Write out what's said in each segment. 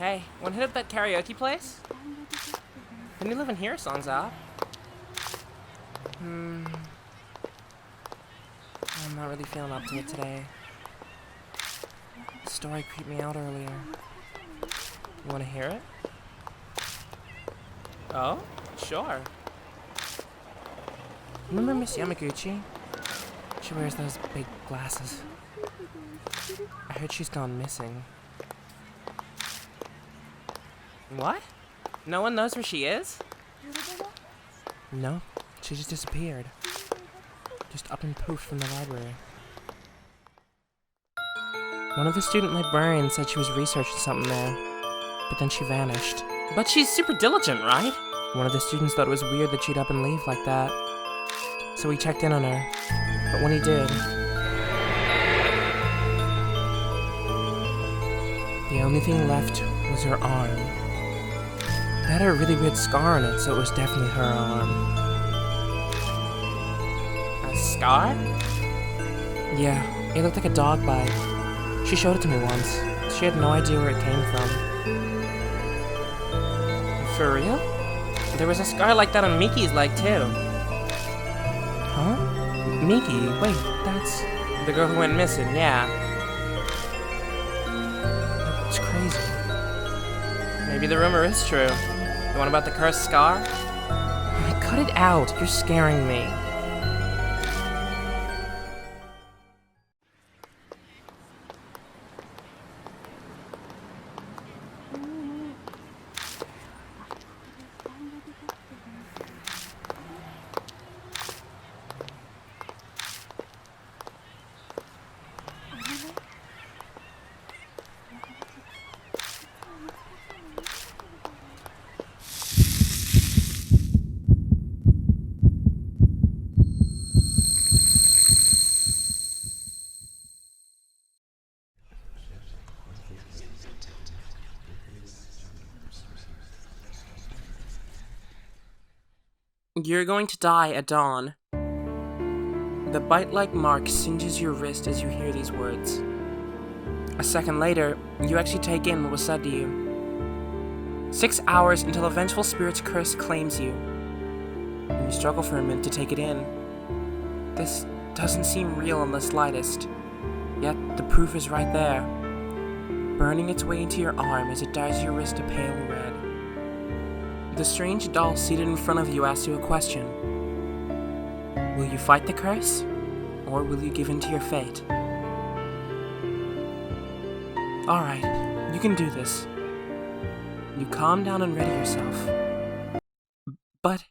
Hey, wanna hit up that karaoke place? Can you live in here? Song's out. I'm not really feeling up to it today. The story creeped me out earlier. You wanna hear it? Oh? Sure. Remember Miss Yamaguchi? She wears those big glasses. I heard she's gone missing. What? No one knows where she is? No, she just disappeared. Just up and poofed from the library. One of the student librarians said she was researching something there, but then she vanished. But she's super diligent, right? One of the students thought it was weird that she'd up and leave like that. So he checked in on her, but when he did, the only thing left was her arm. It had a really weird scar on it, so it was definitely her arm. A scar? Yeah, it looked like a dog bite. She showed it to me once. She had no idea where it came from. For real? There was a scar like that on Miki's leg, too. Huh? Miki? Wait, that's... the girl who went missing, yeah. It's crazy. Maybe the rumor is true. The one about the cursed scar? Cut it out, you're scaring me. You're going to die at dawn. The bite-like mark singes your wrist as you hear these words. A second later, you actually take in what was said to you. 6 hours until a vengeful spirit's curse claims you. And you struggle for a minute to take it in. This doesn't seem real in the slightest, yet the proof is right there, burning its way into your arm as it dyes your wrist a pale red. The strange doll seated in front of you asks you a question. Will you fight the curse, or will you give in to your fate? Alright, you can do this. You calm down and ready yourself. But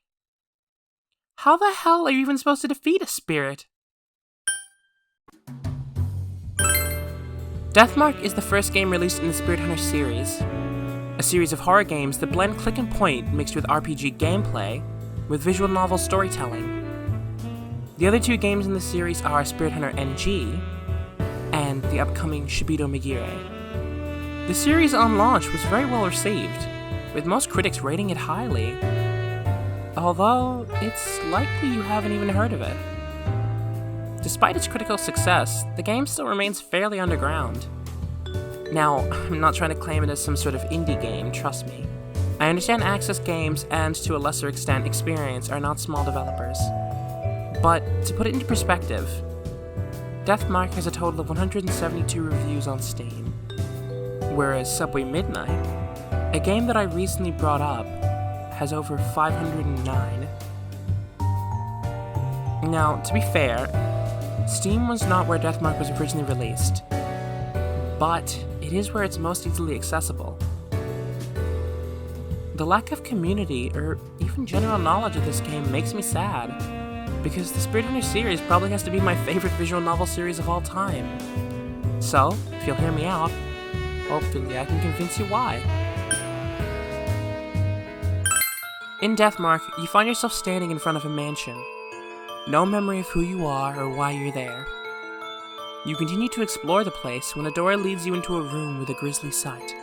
how the hell are you even supposed to defeat a spirit? Deathmark is the first game released in the Spirit Hunter series. A series of horror games that blend click and point mixed with RPG gameplay with visual novel storytelling. The other two games in the series are Spirit Hunter NG and the upcoming Shibito Megure. The series on launch was very well received, with most critics rating it highly, although it's likely you haven't even heard of it. Despite its critical success, the game still remains fairly underground. Now, I'm not trying to claim it as some sort of indie game, trust me. I understand Access Games and, to a lesser extent, Experience are not small developers. But, to put it into perspective, Deathmark has a total of 172 reviews on Steam, whereas Subway Midnight, a game that I recently brought up, has over 509. Now, to be fair, Steam was not where Deathmark was originally released, but it is where it's most easily accessible. The lack of community, or even general knowledge of this game, makes me sad, because the Spirit Hunter series probably has to be my favorite visual novel series of all time. So, if you'll hear me out, hopefully I can convince you why. In Deathmark, you find yourself standing in front of a mansion. No memory of who you are or why you're there. You continue to explore the place when a door leads you into a room with a grisly sight.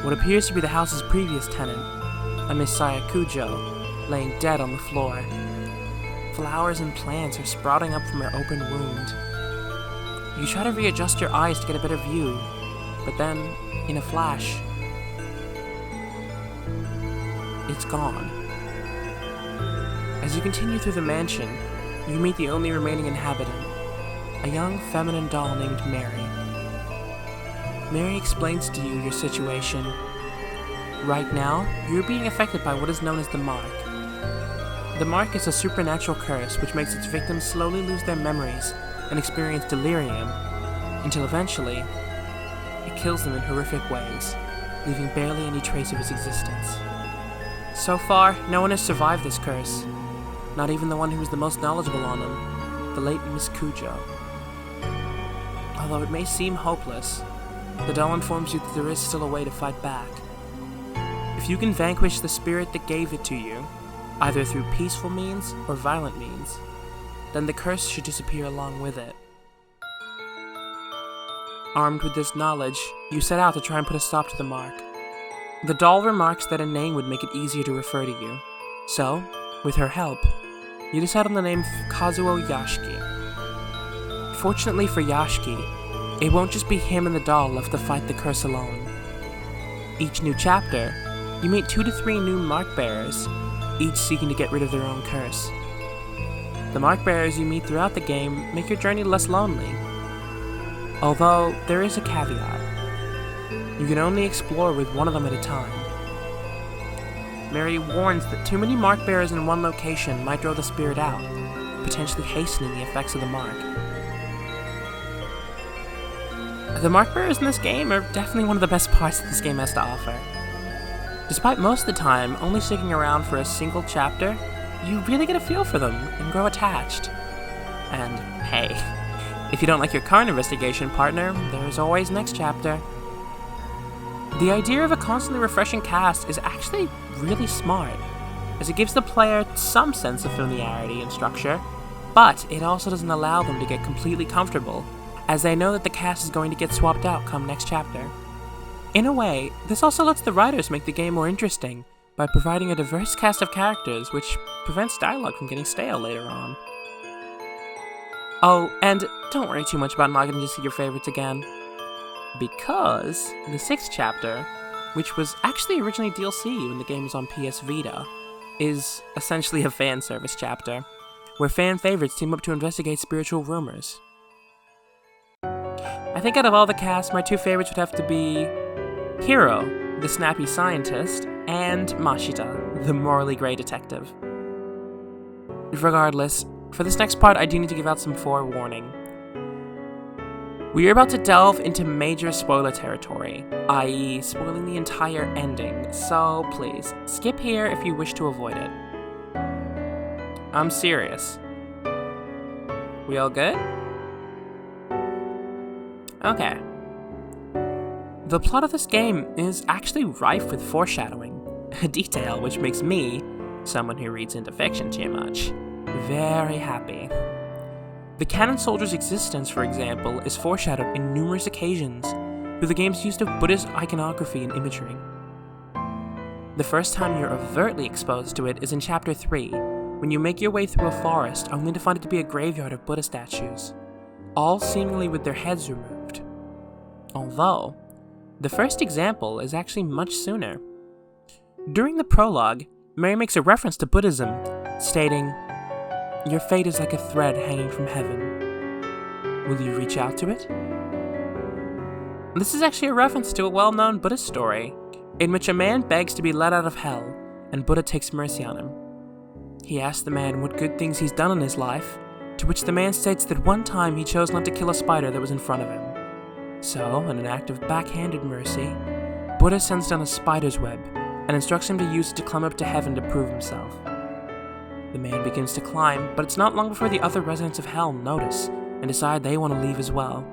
What appears to be the house's previous tenant, a Miss Sayakujo, laying dead on the floor. Flowers and plants are sprouting up from her open wound. You try to readjust your eyes to get a better view, but then, in a flash, it's gone. As you continue through the mansion, you meet the only remaining inhabitant, a young feminine doll named Mary. Mary explains to you your situation. Right now, you're being affected by what is known as the Mark. The Mark is a supernatural curse which makes its victims slowly lose their memories and experience delirium, until eventually, it kills them in horrific ways, leaving barely any trace of its existence. So far, no one has survived this curse, not even the one who was the most knowledgeable on them, the late Miss Cujo. Although it may seem hopeless, the doll informs you that there is still a way to fight back. If you can vanquish the spirit that gave it to you, either through peaceful means or violent means, then the curse should disappear along with it. Armed with this knowledge, you set out to try and put a stop to the Mark. The doll remarks that a name would make it easier to refer to you, so, with her help, you decide on the name Kazuo Yashiki. Fortunately for Yashiki, it won't just be him and the doll left to fight the curse alone. Each new chapter, you meet 2 to 3 new Mark Bearers, each seeking to get rid of their own curse. The Mark Bearers you meet throughout the game make your journey less lonely. Although, there is a caveat. You can only explore with one of them at a time. Mary warns that too many Mark Bearers in one location might draw the spirit out, potentially hastening the effects of the Mark. The Mark Bearers in this game are definitely one of the best parts that this game has to offer. Despite most of the time only sticking around for a single chapter, you really get a feel for them and grow attached. And hey, if you don't like your current investigation partner, there's always next chapter. The idea of a constantly refreshing cast is actually really smart, as it gives the player some sense of familiarity and structure, but it also doesn't allow them to get completely comfortable, as they know that the cast is going to get swapped out come next chapter. In a way, this also lets the writers make the game more interesting by providing a diverse cast of characters, which prevents dialogue from getting stale later on. Oh, and don't worry too much about not getting to see your favorites again, because the 6th chapter, which was actually originally DLC when the game was on PS Vita, is essentially a fan service chapter, where fan favorites team up to investigate spiritual rumors. I think out of all the cast, my 2 favorites would have to be Hiro, the snappy scientist, and Mashita, the morally grey detective. Regardless, for this next part I do need to give out some forewarning. We are about to delve into major spoiler territory, i.e. spoiling the entire ending, so please, skip here if you wish to avoid it. I'm serious. We all good? Okay. The plot of this game is actually rife with foreshadowing, a detail which makes me, someone who reads into fiction too much, very happy. The cannon soldier's existence, for example, is foreshadowed in numerous occasions through the game's use of Buddhist iconography and imagery. The first time you're overtly exposed to it is in Chapter 3, when you make your way through a forest only to find it to be a graveyard of Buddha statues, all seemingly with their heads removed. Although, the first example is actually much sooner. During the prologue, Mary makes a reference to Buddhism, stating, "Your fate is like a thread hanging from heaven. Will you reach out to it?" This is actually a reference to a well-known Buddhist story, in which a man begs to be let out of hell, and Buddha takes mercy on him. He asks the man what good things he's done in his life, to which the man states that one time he chose not to kill a spider that was in front of him. So, in an act of backhanded mercy, Buddha sends down a spider's web and instructs him to use it to climb up to heaven to prove himself. The man begins to climb, but it's not long before the other residents of hell notice and decide they want to leave as well.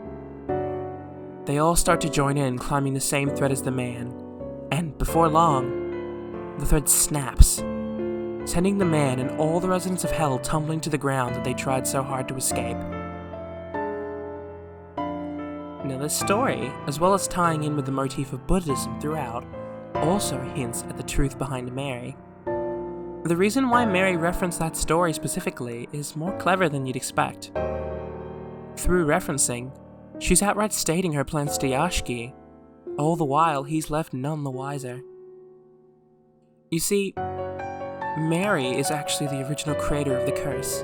They all start to join in, climbing the same thread as the man, and before long, the thread snaps, sending the man and all the residents of hell tumbling to the ground that they tried so hard to escape. Now this story, as well as tying in with the motif of Buddhism throughout, also hints at the truth behind Mary. The reason why Mary referenced that story specifically is more clever than you'd expect. Through referencing, she's outright stating her plans to Yashiki All the while, he's left none the wiser. You see, Mary is actually the original creator of the curse.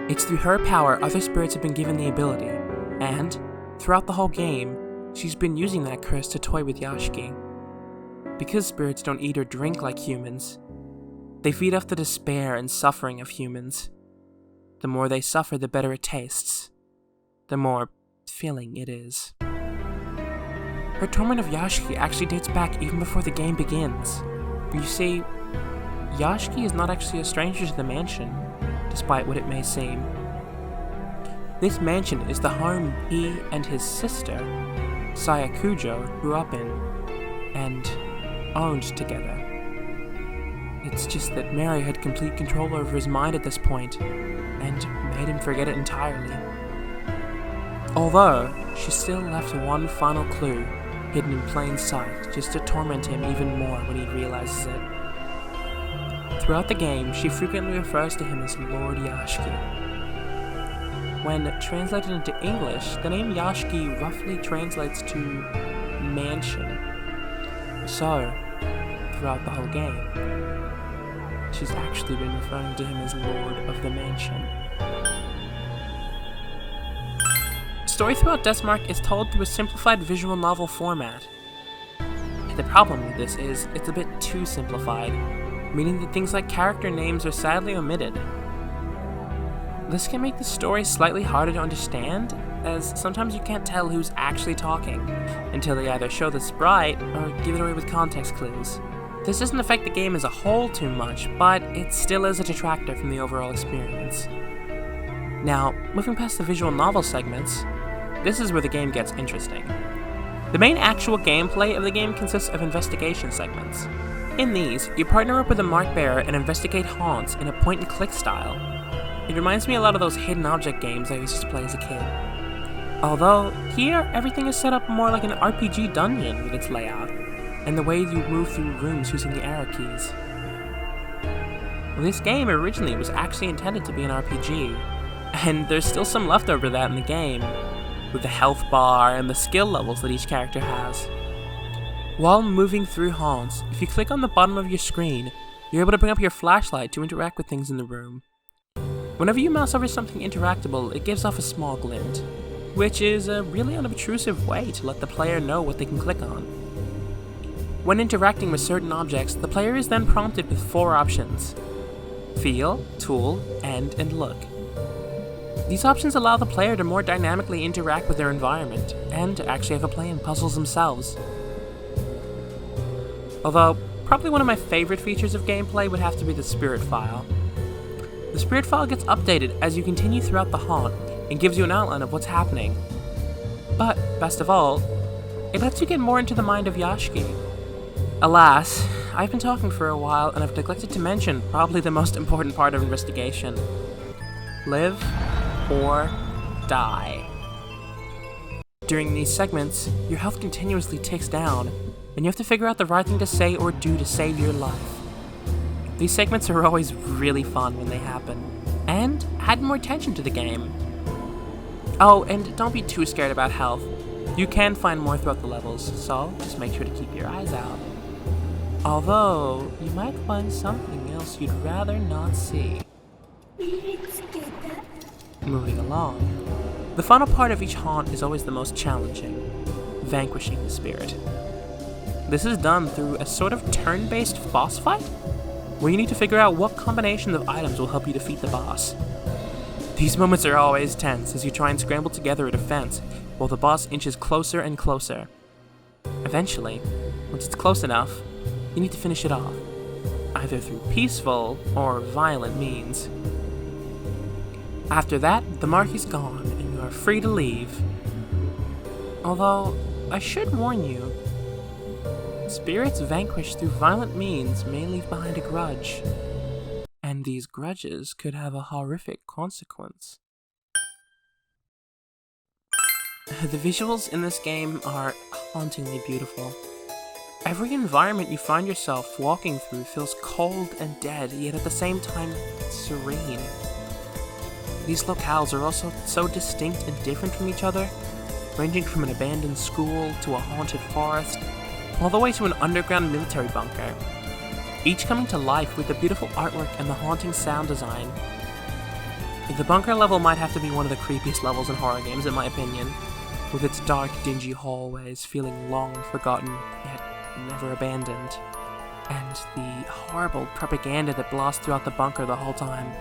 It's through her power other spirits have been given the ability, and, throughout the whole game, she's been using that curse to toy with Yashiki. Because spirits don't eat or drink like humans, they feed off the despair and suffering of humans. The more they suffer, the better it tastes. The more filling it is. Her torment of Yashiki actually dates back even before the game begins. You see, Yashiki is not actually a stranger to the mansion, despite what it may seem. This mansion is the home he and his sister, Sayakujo, grew up in, and owned together. It's just that Mary had complete control over his mind at this point, and made him forget it entirely. Although, she still left one final clue, hidden in plain sight, just to torment him even more when he realizes it. Throughout the game, she frequently refers to him as Lord Yashiki. When translated into English, the name Yashiki roughly translates to mansion. So, throughout the whole game, she's actually been referring to him as Lord of the Mansion. Story throughout Deathmark is told through a simplified visual novel format. The problem with this is, it's a bit too simplified, meaning that things like character names are sadly omitted. This can make the story slightly harder to understand, as sometimes you can't tell who's actually talking, until they either show the sprite or give it away with context clues. This doesn't affect the game as a whole too much, but it still is a detractor from the overall experience. Now, moving past the visual novel segments, this is where the game gets interesting. The main actual gameplay of the game consists of investigation segments. In these, you partner up with a mark bearer and investigate haunts in a point-and-click style. It reminds me a lot of those hidden object games I used to play as a kid. Although, here, everything is set up more like an RPG dungeon with its layout, and the way you move through rooms using the arrow keys. This game originally was actually intended to be an RPG, and there's still some leftover of that in the game, with the health bar and the skill levels that each character has. While moving through haunts, if you click on the bottom of your screen, you're able to bring up your flashlight to interact with things in the room. Whenever you mouse over something interactable, it gives off a small glint, which is a really unobtrusive way to let the player know what they can click on. When interacting with certain objects, the player is then prompted with 4 options: feel, tool, end, and look. These options allow the player to more dynamically interact with their environment, and actually have a play in puzzles themselves. Although, probably one of my favorite features of gameplay would have to be the spirit file. The spirit file gets updated as you continue throughout the haunt, and gives you an outline of what's happening. But, best of all, it lets you get more into the mind of Yashiki. Alas, I've been talking for a while and I've neglected to mention probably the most important part of investigation. Live or die. During these segments, your health continuously ticks down, and you have to figure out the right thing to say or do to save your life. These segments are always really fun when they happen, and add more tension to the game. Oh, and don't be too scared about health. You can find more throughout the levels, so just make sure to keep your eyes out. Although, you might find something else you'd rather not see. Moving along. The final part of each haunt is always the most challenging, vanquishing the spirit. This is done through a sort of turn-based boss fight, where you need to figure out what combination of items will help you defeat the boss. These moments are always tense as you try and scramble together a defense, while the boss inches closer and closer. Eventually, once it's close enough, you need to finish it off, either through peaceful or violent means. After that, the mark is gone, and you are free to leave. Although, I should warn you, spirits vanquished through violent means may leave behind a grudge, and these grudges could have a horrific consequence. The visuals in this game are hauntingly beautiful. Every environment you find yourself walking through feels cold and dead, yet at the same time serene. These locales are also so distinct and different from each other ranging from an abandoned school to a haunted forest, all the way to an underground military bunker, each coming to life with the beautiful artwork and the haunting sound design. The bunker level might have to be one of the creepiest levels in horror games in my opinion, with its dark, dingy hallways feeling long forgotten, yet never abandoned, and the horrible propaganda that blasts throughout the bunker the whole time.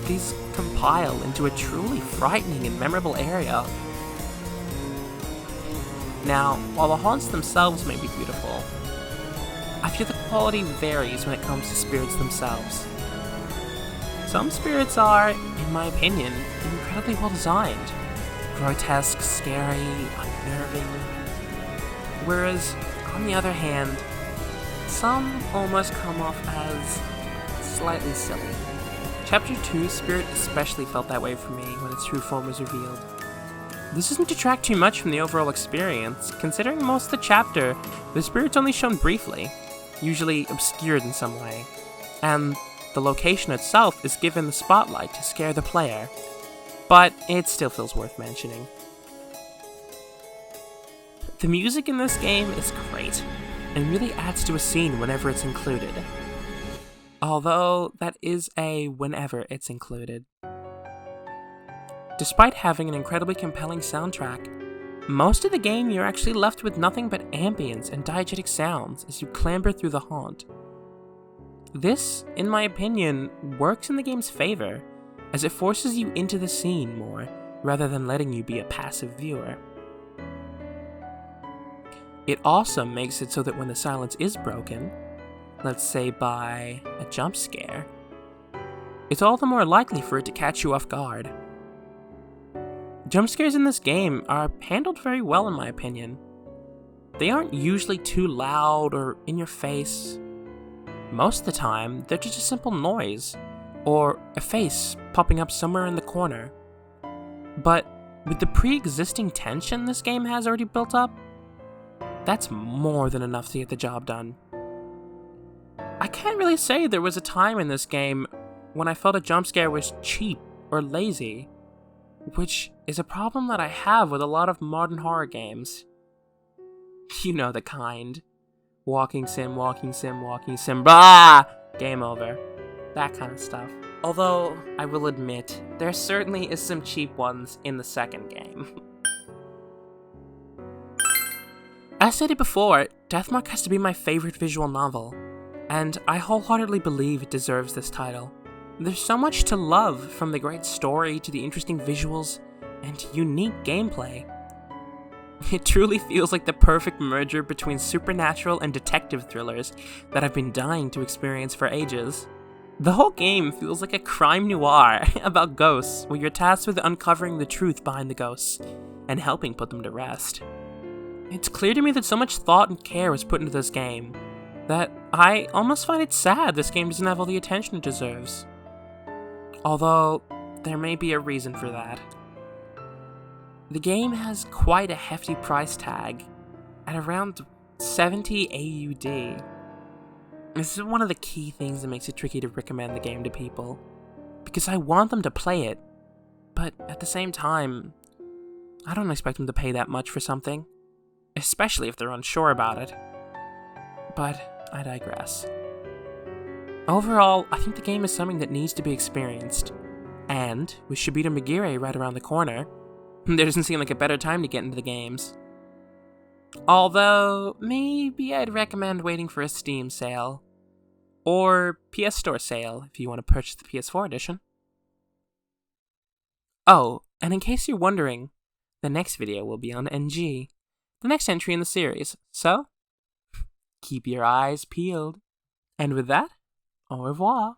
These compile into a truly frightening and memorable area. Now, while the haunts themselves may be beautiful, I feel the quality varies when it comes to spirits themselves. Some spirits are, in my opinion, incredibly well designed, grotesque, scary, unnerving, whereas, on the other hand, some almost come off as slightly silly. Chapter 2's spirit especially felt that way for me when its true form was revealed. This doesn't detract too much from the overall experience, considering most of the chapter, the spirit's only shown briefly, usually obscured in some way, and the location itself is given the spotlight to scare the player, but it still feels worth mentioning. The music in this game is great, and really adds to a scene whenever it's included. Although, that is a whenever it's included. Despite having an incredibly compelling soundtrack, most of the game you're actually left with nothing but ambience and diegetic sounds as you clamber through the haunt. This, in my opinion, works in the game's favor, as it forces you into the scene more, rather than letting you be a passive viewer. It also makes it so that when the silence is broken, let's say by a jump scare, it's all the more likely for it to catch you off guard. Jump scares in this game are handled very well in my opinion. They aren't usually too loud or in your face. Most of the time, they're just a simple noise, or a face popping up somewhere in the corner. But with the pre-existing tension this game has already built up, that's more than enough to get the job done. I can't really say there was a time in this game when I felt a jump scare was cheap or lazy, which is a problem that I have with a lot of modern horror games. You know the kind. Walking sim, blah! Game over. That kind of stuff. Although, I will admit, there certainly is some cheap ones in the second game. As stated before, Deathmark has to be my favorite visual novel, and I wholeheartedly believe it deserves this title. There's so much to love, from the great story to the interesting visuals and unique gameplay. It truly feels like the perfect merger between supernatural and detective thrillers that I've been dying to experience for ages. The whole game feels like a crime noir about ghosts, where you're tasked with uncovering the truth behind the ghosts and helping put them to rest. It's clear to me that so much thought and care was put into this game that I almost find it sad this game doesn't have all the attention it deserves. Although, there may be a reason for that. The game has quite a hefty price tag, at around 70 AUD. This is one of the key things that makes it tricky to recommend the game to people, because I want them to play it, but at the same time, I don't expect them to pay that much for something, especially if they're unsure about it. But I digress. Overall, I think the game is something that needs to be experienced, and with Shibita Megure right around the corner, there doesn't seem like a better time to get into the games. Although, maybe I'd recommend waiting for a Steam sale, or PS Store sale if you want to purchase the PS4 edition. Oh, and in case you're wondering, the next video will be on NG, the next entry in the series, so keep your eyes peeled. And with that, au revoir.